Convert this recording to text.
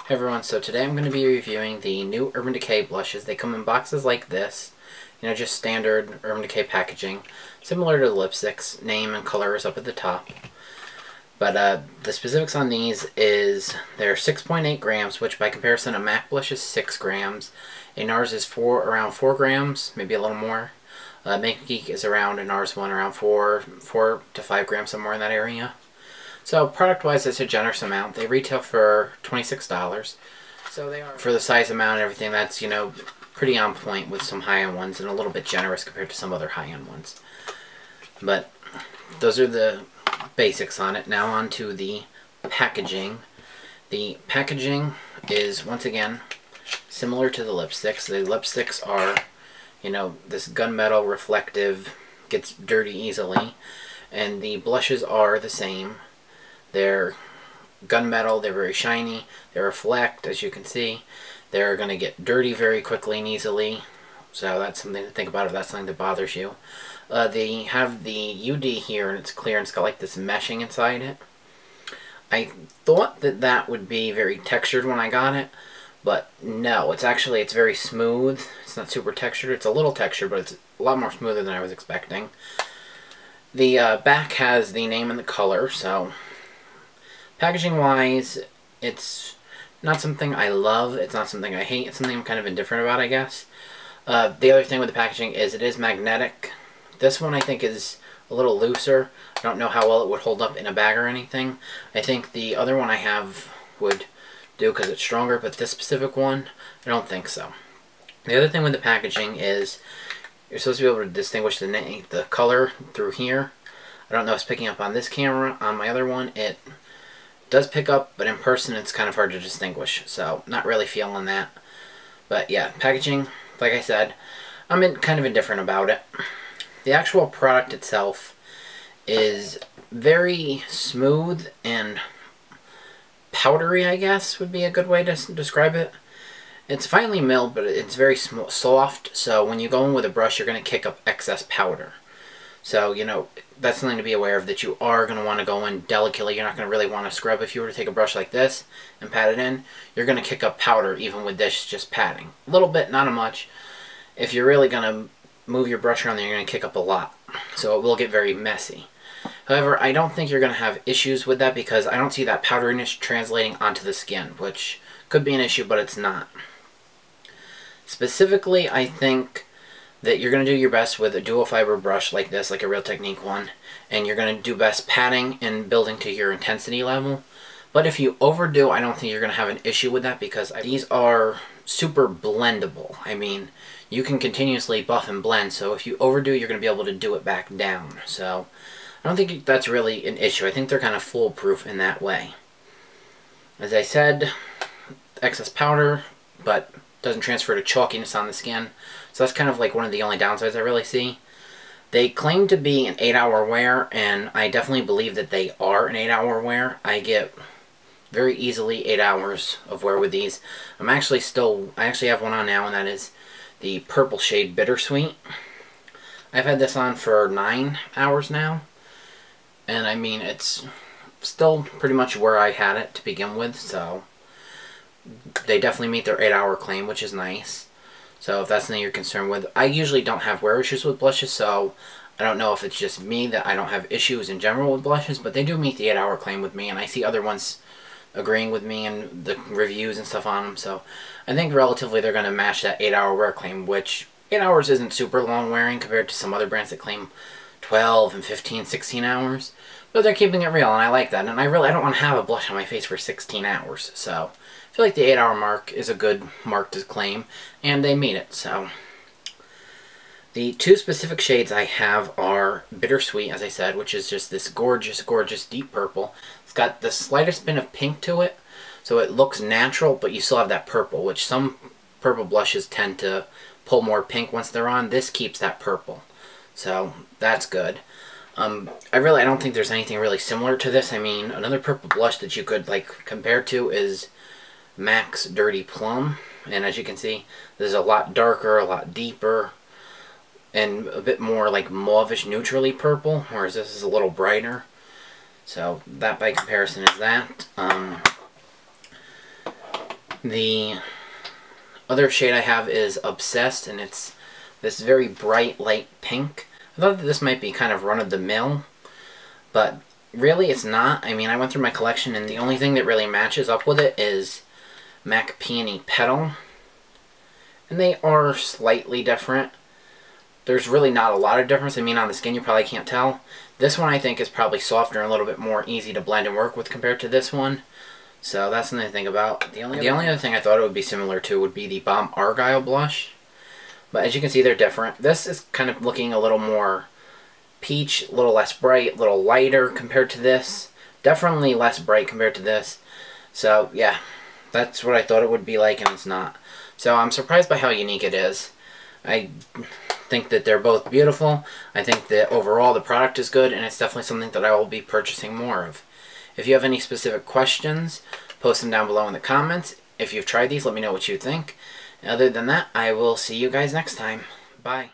Hey everyone, so today I'm going to be reviewing the new Urban Decay blushes. They come in boxes like this, just standard Urban Decay packaging, similar to the lipsticks. Name and color is up at the top. But the specifics on these is they're 6.8 grams, which by comparison a MAC blush is 6 grams. A NARS is around 4 grams, maybe a little more. Makeup Geek is around a NARS one around 4 to 5 grams, somewhere in that area. So product-wise, it's a generous amount. They retail for $26. So they are, for the size amount and everything, that's, pretty on point with some high-end ones and a little bit generous compared to some other high-end ones. But those are the basics on it. Now on to the packaging. The packaging is, once again, similar to the lipsticks. The lipsticks are, this gunmetal reflective, gets dirty easily. And the blushes are the same. They're gunmetal, they're very shiny, they reflect, as you can see. They're going to get dirty very quickly and easily, so that's something to think about if that's something that bothers you. They have the UD here, and it's clear, and it's got like this meshing inside it. I thought that that would be very textured when I got it, but no, it's very smooth. It's not super textured. It's a little textured, but it's a lot more smoother than I was expecting. The back has the name and the color, so packaging wise, it's not something I love, it's not something I hate, it's something I'm kind of indifferent about, I guess. The other thing with the packaging is it is magnetic. This one I think is a little looser. I don't know how well it would hold up in a bag or anything. I think the other one I have would do because it's stronger, but this specific one, I don't think so. The other thing with the packaging is you're supposed to be able to distinguish the color through here. I don't know if it's picking up on this camera. On my other one, it does pick up, but in person it's kind of hard to distinguish, so not really feeling that. But yeah, packaging, like I said, I'm kind of indifferent about it. The actual product itself is very smooth and powdery, I guess would be a good way to describe it. It's finely milled, but it's very soft, so when you go in with a brush you're going to kick up excess powder. So, that's something to be aware of, that you are going to want to go in delicately. You're not going to really want to scrub. If you were to take a brush like this and pat it in, you're going to kick up powder even with this just patting. A little bit, not much. If you're really going to move your brush around there, you're going to kick up a lot. So it will get very messy. However, I don't think you're going to have issues with that because I don't see that powderiness translating onto the skin, which could be an issue, but it's not. Specifically, I think that you're going to do your best with a dual fiber brush like this, like a Real Technique one, and you're going to do best patting and building to your intensity level. But if you overdo, I don't think you're going to have an issue with that because these are super blendable. I mean, you can continuously buff and blend, so if you overdo, you're going to be able to do it back down. So I don't think that's really an issue. I think they're kind of foolproof in that way. As I said, excess powder, but doesn't transfer to chalkiness on the skin. So that's kind of like one of the only downsides I really see. They claim to be an 8-hour wear, and I definitely believe that they are an 8-hour wear. I get very easily 8 hours of wear with these. I actually have one on now, and that is the purple shade Bittersweet. I've had this on for 9 hours now, and I mean, it's still pretty much where I had it to begin with, so they definitely meet their 8-hour claim, which is nice. So if that's something you're concerned with, I usually don't have wear issues with blushes, so I don't know if it's just me that I don't have issues in general with blushes, but they do meet the 8-hour claim with me, and I see other ones agreeing with me and the reviews and stuff on them, so I think relatively they're going to match that 8-hour wear claim, which 8 hours isn't super long wearing compared to some other brands that claim 12 and 15, 16 hours, but they're keeping it real, and I like that, and I don't want to have a blush on my face for 16 hours, so I feel like the 8-hour mark is a good mark to claim, and they meet it, so. The two specific shades I have are Bittersweet, as I said, which is just this gorgeous, gorgeous deep purple. It's got the slightest bit of pink to it, so it looks natural, but you still have that purple, which some purple blushes tend to pull more pink once they're on. This keeps that purple, so that's good. I don't think there's anything really similar to this. I mean, another purple blush that you could compare to is MAC's Dirty Plum, and as you can see, this is a lot darker, a lot deeper, and a bit more like mauvish neutrally purple, whereas this is a little brighter. So that by comparison is that. The other shade I have is Obsessed, and it's this very bright light pink. I thought that this might be kind of run-of-the-mill, but really it's not. I mean, I went through my collection and the only thing that really matches up with it is MAC Peony Petal. And they are slightly different. There's really not a lot of difference. I mean, on the skin you probably can't tell. This one I think is probably softer and a little bit more easy to blend and work with compared to this one. So that's something to think about. The only other thing I thought it would be similar to would be the Balm Argyle blush. But as you can see, they're different. This is kind of looking a little more peach, a little less bright, a little lighter compared to this. Definitely less bright compared to this. So yeah, that's what I thought it would be like, and it's not. So I'm surprised by how unique it is. I think that they're both beautiful. I think that overall the product is good, and it's definitely something that I will be purchasing more of. If you have any specific questions, post them down below in the comments. If you've tried these, let me know what you think. Other than that, I will see you guys next time. Bye.